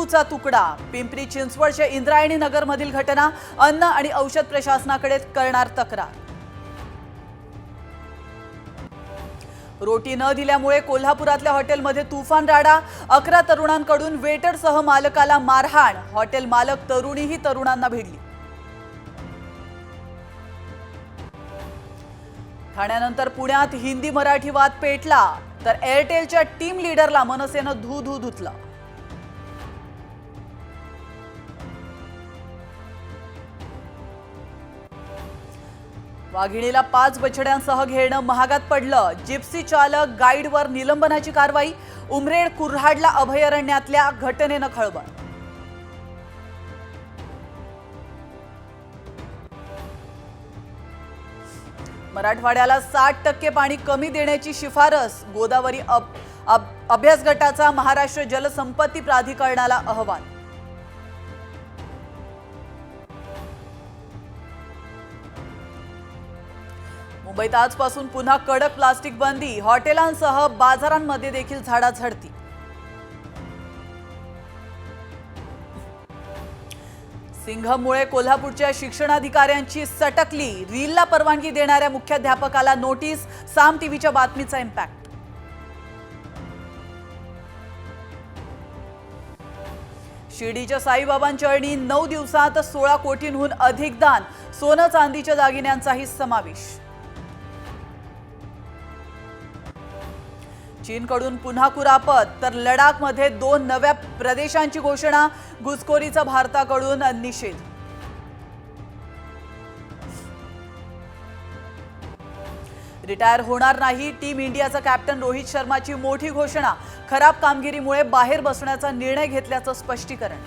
चाकूचा तुकडा। पिंपरी चिंचवडच्या इंद्रायणी नगर मधील घटना। अन्न आणि औषध प्रशासनाकडे करणार तक्रार। रोटी न दिल्यामुळे कोल्हापुरातल्या हॉटेलमध्ये तुफान राडा। 11 तरुणांकडून वेटरसह मालकाला मारहाण। हॉटेल मालक तरुणीही तरुणांना भिडली। ठाण्यानंतर पुण्यात हिंदी मराठी वाद पेटला, तर एअरटेलच्या टीम लीडरला मनसेनं धू धुतलं। वाघिणीला 5 बछड्यांसह घेणं महागात पडलं। जिप्सी चालक गाईडवर निलंबनाची कारवाई। उमरेड कुऱ्हाडला अभयारण्यातल्या घटनेनं खळबळ। मराठवाड्याला 60% पाणी कमी देण्याची शिफारस। गोदावरी अभ्यास गटाचा महाराष्ट्र जलसंपत्ती प्राधिकरणाला अहवाल। मुंबईत आजपासून पुन्हा कडक प्लास्टिक बंदी। हॉटेलांसह बाजारांमध्ये देखील झाडाझडती। सिंघममुळे कोल्हापूरच्या शिक्षणाधिकाऱ्यांची सटकली। रीलला परवानगी देणाऱ्या मुख्याध्यापकाला नोटीस। साम टीव्हीच्या बातमीचा इम्पॅक्ट। शिर्डीच्या साईबाबांच्या चरणी 9 दिवसात 16 कोटींहून अधिक दान। सोनं चांदीच्या दागिन्यांचाही समावेश। चीनकडून पुन्हा कुरापत, तर लडाखमध्ये 2 नव्या प्रदेशांची घोषणा। घुसखोरीचा भारताकडून निषेध। रिटायर होणार नाही। टीम इंडियाचा कॅप्टन रोहित शर्माची मोठी घोषणा। खराब कामगिरीमुळे बाहेर बसण्याचा निर्णय घेतल्याचं स्पष्टीकरण।